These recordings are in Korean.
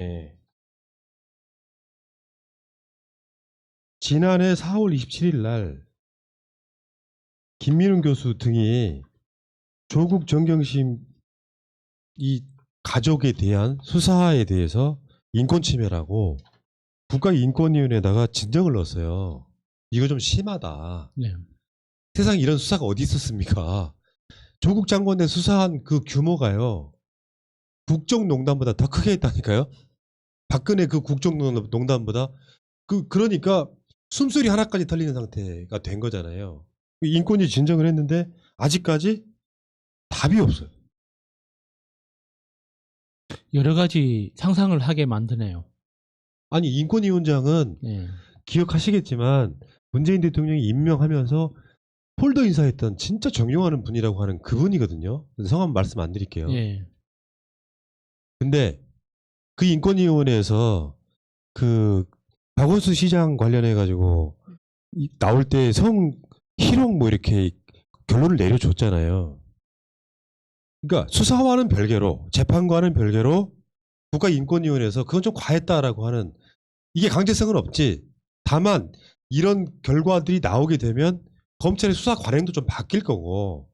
예. 지난해 4월 27일 날 김민훈 교수 등이 조국 정경심 이 가족에 대한 수사에 대해서 인권 침해라고 국가인권위원회에다가 진정을 넣었어요. 이거 좀 심하다. 네. 세상에 이런 수사가 어디 있었습니까? 조국 장관에 수사한 그 규모가요. 국정농단보다 더 크게 했다니까요. 박근혜 그 국정농단보다 그러니까 숨소리 하나까지 털리는 상태가 된 거잖아요. 인권위 진정을 했는데 아직까지 답이 없어요. 여러 가지 상상을 하게 만드네요. 아니 인권위원장은 네. 기억하시겠지만 문재인 대통령이 임명하면서 폴더 인사했던 진짜 존경하는 분이라고 하는 그분이거든요. 성함 말씀 안 드릴게요. 네. 근데 그 인권위원회에서 그 박원순 시장 관련해 가지고 나올 때 희롱 뭐 이렇게 결론을 내려줬잖아요. 그러니까 수사와는 별개로 재판과는 별개로 국가인권위원회에서 그건 좀 과했다라고 하는 이게 강제성은 없지. 다만 이런 결과들이 나오게 되면 검찰의 수사 관행도 좀 바뀔 거고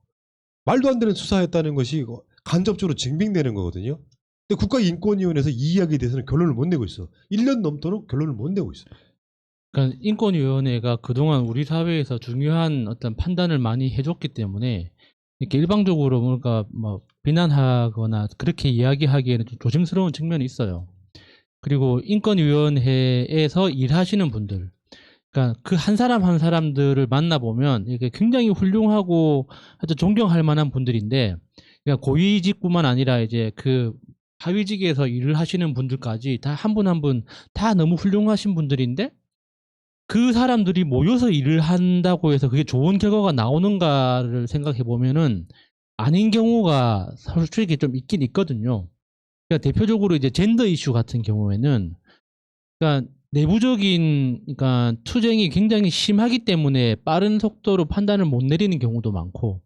말도 안 되는 수사였다는 것이 간접적으로 증빙되는 거거든요. 근데 국가인권위원회에서 이 이야기에 대해서는 결론을 못 내고 있어. 1년 넘도록 결론을 못 내고 있어. 그러니까 인권위원회가 그동안 우리 사회에서 중요한 어떤 판단을 많이 해줬기 때문에 이렇게 일방적으로 뭔가 뭐 비난하거나 그렇게 이야기하기에는 좀 조심스러운 측면이 있어요. 그리고 인권위원회에서 일하시는 분들, 그러니까 그 한 사람 한 사람들을 만나보면 이게 굉장히 훌륭하고 아주 존경할 만한 분들인데, 그러니까 고위직뿐만 아니라 이제 그 하위직에서 일을 하시는 분들까지 다 한 분 한 분 다 너무 훌륭하신 분들인데 그 사람들이 모여서 일을 한다고 해서 그게 좋은 결과가 나오는가를 생각해 보면은 아닌 경우가 솔직히 좀 있긴 있거든요. 그러니까 대표적으로 이제 젠더 이슈 같은 경우에는 그러니까 내부적인 그러니까 투쟁이 굉장히 심하기 때문에 빠른 속도로 판단을 못 내리는 경우도 많고,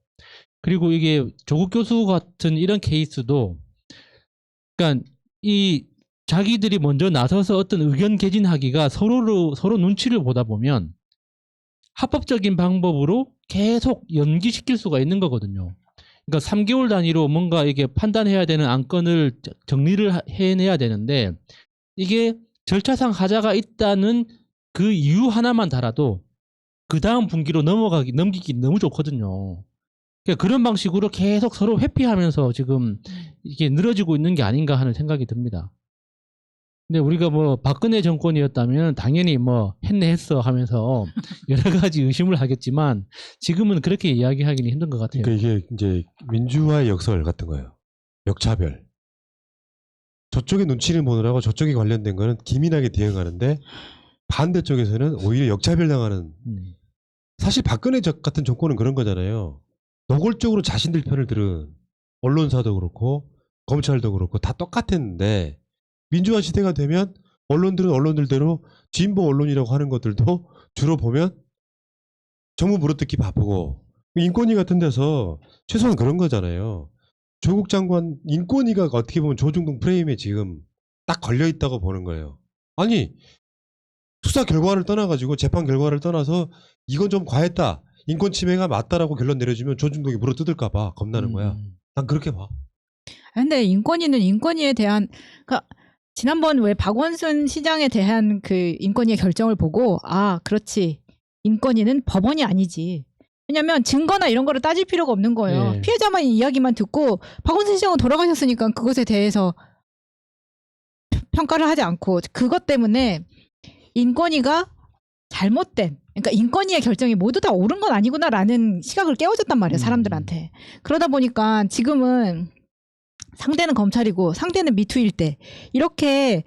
그리고 이게 조국 교수 같은 이런 케이스도 그러니까 이 자기들이 먼저 나서서 어떤 의견 개진하기가 서로 눈치를 보다 보면 합법적인 방법으로 계속 연기시킬 수가 있는 거거든요. 그러니까 3개월 단위로 뭔가 이게 판단해야 되는 안건을 정리를 해내야 되는데 이게 절차상 하자가 있다는 그 이유 하나만 달아도 그 다음 분기로 넘기기 너무 좋거든요. 그러니까 그런 방식으로 계속 서로 회피하면서 지금 이게 늘어지고 있는 게 아닌가 하는 생각이 듭니다. 근데 우리가 뭐 박근혜 정권이었다면 당연히 뭐 했어 하면서 여러 가지 의심을 하겠지만 지금은 그렇게 이야기하기는 힘든 것 같아요. 그러니까 이게 이제 민주화의 역설 같은 거예요. 역차별. 저쪽에 눈치를 보느라고 저쪽에 관련된 거는 기민하게 대응하는데 반대쪽에서는 오히려 역차별 당하는. 사실 박근혜 같은 정권은 그런 거잖아요. 노골적으로 자신들 편을 들은 언론사도 그렇고 검찰도 그렇고 다 똑같았는데 민주화 시대가 되면 언론들은 언론들대로 진보 언론이라고 하는 것들도 주로 보면 정부 물어뜯기 바쁘고 인권위 같은 데서 최소한 그런 거잖아요. 조국 장관 인권위가 어떻게 보면 조중동 프레임에 지금 딱 걸려 있다고 보는 거예요. 아니 수사 결과를 떠나가지고 재판 결과를 떠나서 이건 좀 과했다. 인권 침해가 맞다라고 결론 내려주면 조중동이 물어뜯을까봐 겁나는 거야. 난 그렇게 봐. 근데 인권위는 인권위에 대한 그러니까 지난번 왜 박원순 시장에 대한 그 인권위의 결정을 보고 아 그렇지 인권위는 법원이 아니지. 왜냐면 증거나 이런 거를 따질 필요가 없는 거예요. 네. 피해자만 이야기만 듣고 박원순 시장은 돌아가셨으니까 그것에 대해서 평가를 하지 않고 그것 때문에 인권위가 잘못된 그러니까 인권위의 결정이 모두 다 옳은 건 아니구나라는 시각을 깨워줬단 말이에요. 사람들한테. 그러다 보니까 지금은 상대는 검찰이고 상대는 미투일 때 이렇게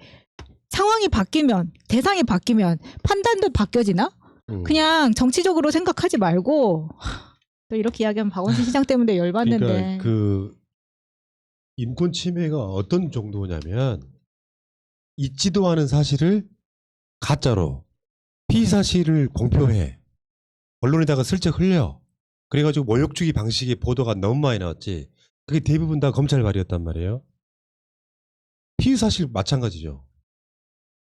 상황이 바뀌면 대상이 바뀌면 판단도 바뀌어지나? 그냥 정치적으로 생각하지 말고 또 이렇게 이야기하면 박원순 시장 때문에 열받는데 그러니까 그 인권 침해가 어떤 정도냐면 있지도 않은 사실을 가짜로 피사실을 공표해 언론에다가 슬쩍 흘려 그래가지고 모욕주기 방식의 보도가 너무 많이 나왔지. 그게 대부분 다 검찰 발이었단 말이에요. 피의 사실 마찬가지죠.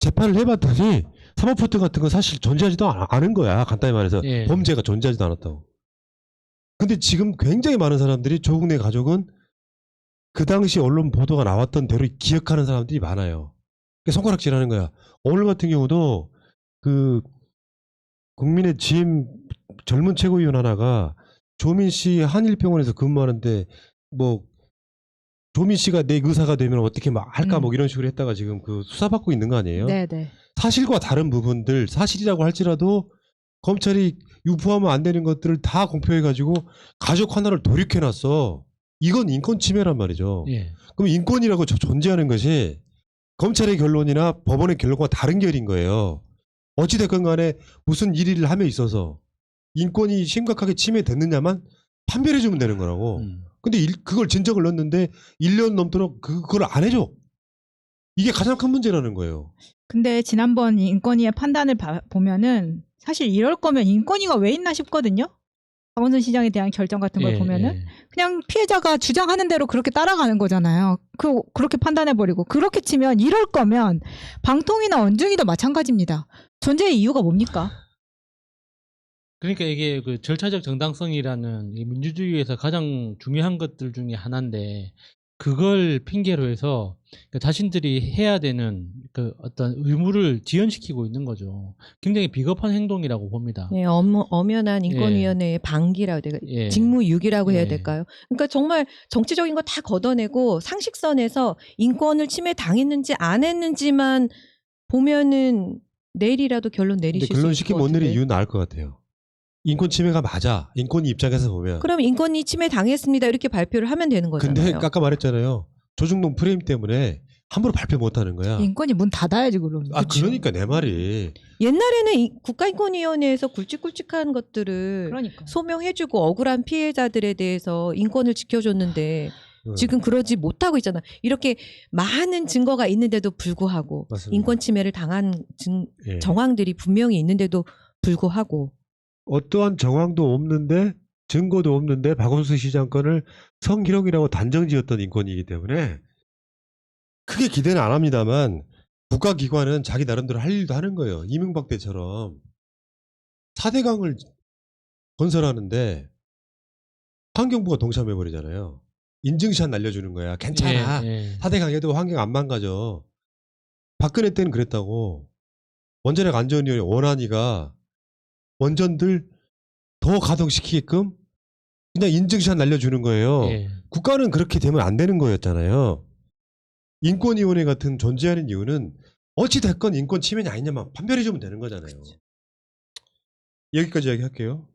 재판을 해봤더니 사법포트 같은 건 사실 존재하지도 않은 거야. 간단히 말해서 예. 범죄가 존재하지도 않았다고. 근데 지금 굉장히 많은 사람들이 조국 내 가족은 그 당시 언론 보도가 나왔던 대로 기억하는 사람들이 많아요. 손가락질하는 거야. 오늘 같은 경우도 그 국민의 지임 젊은 최고위원 하나가 조민 씨 한일병원에서 근무하는데 뭐 조민 씨가 내 의사가 되면 어떻게 막 할까 뭐 이런 식으로 했다가 지금 그 수사받고 있는 거 아니에요? 네네. 사실과 다른 부분들 사실이라고 할지라도 검찰이 유포하면 안 되는 것들을 다 공표해가지고 가족 하나를 돌이켜놨어. 이건 인권 침해란 말이죠. 예. 그럼 인권이라고 존재하는 것이 검찰의 결론이나 법원의 결론과 다른 결인 거예요. 어찌됐건 간에 무슨 일을 함에 있어서 인권이 심각하게 침해됐느냐만 판별해주면 되는 거라고. 근데 그걸 진정을 넣었는데 1년 넘도록 그걸 안 해줘. 이게 가장 큰 문제라는 거예요. 근데 지난번 인권위의 판단을 보면은 사실 이럴 거면 인권위가 왜 있나 싶거든요. 박원순 시장에 대한 결정 같은 걸 보면은 그냥 피해자가 주장하는 대로 그렇게 따라가는 거잖아요. 그렇게 판단해버리고 그렇게 치면 이럴 거면 방통위나 언중위도 마찬가지입니다. 존재의 이유가 뭡니까? 그러니까 이게 그 절차적 정당성이라는 이 민주주의에서 가장 중요한 것들 중에 하나인데 그걸 핑계로 해서 그러니까 자신들이 해야 되는 그 어떤 의무를 지연시키고 있는 거죠. 굉장히 비겁한 행동이라고 봅니다. 네, 엄연한 인권위원회의 방기라고 해야 될까요? 예. 직무유기라고 해야 예. 될까요? 그러니까 정말 정치적인 거 다 걷어내고 상식선에서 인권을 침해 당했는지 안 했는지만 보면은 내일이라도 결론 근데 내리실 수 결론 있을 것 시키면 못 내린 같은데. 이유는 알 것 같아요. 인권 침해가 맞아. 인권위 입장에서 보면. 그럼 인권이 침해 당했습니다 이렇게 발표를 하면 되는 거잖아요. 근데 아까 말했잖아요. 조중동 프레임 때문에 함부로 발표 못 하는 거야. 인권위 문 닫아야지 그럼. 아, 그러니까 내 말이. 옛날에는 국가인권위원회에서 굵직굵직한 것들을 그러니까. 소명해주고 억울한 피해자들에 대해서 인권을 지켜줬는데 지금 그러지 못하고 있잖아. 이렇게 많은 증거가 있는데도 불구하고 맞습니다. 인권 침해를 당한 예. 정황들이 분명히 있는데도 불구하고 어떠한 정황도 없는데 증거도 없는데 박원순 시장 건을 성희롱이라고 단정지었던 인권이기 때문에 크게 기대는 안 합니다만 국가기관은 자기 나름대로 할 일도 하는 거예요. 이명박 때처럼 4대강을 건설하는데 환경부가 동참해버리잖아요. 인증샷 날려주는 거야. 괜찮아. 예. 4대강 해도 환경 안 망가져. 박근혜 때는 그랬다고. 원자력 안전위원회 원안위가 원전들 더 가동시키게끔 그냥 인증샷 날려주는 거예요. 예. 국가는 그렇게 되면 안 되는 거였잖아요. 인권위원회 같은 존재하는 이유는 어찌됐건 인권 침해냐 아니냐만 판별해주면 되는 거잖아요. 여기까지 이야기할게요.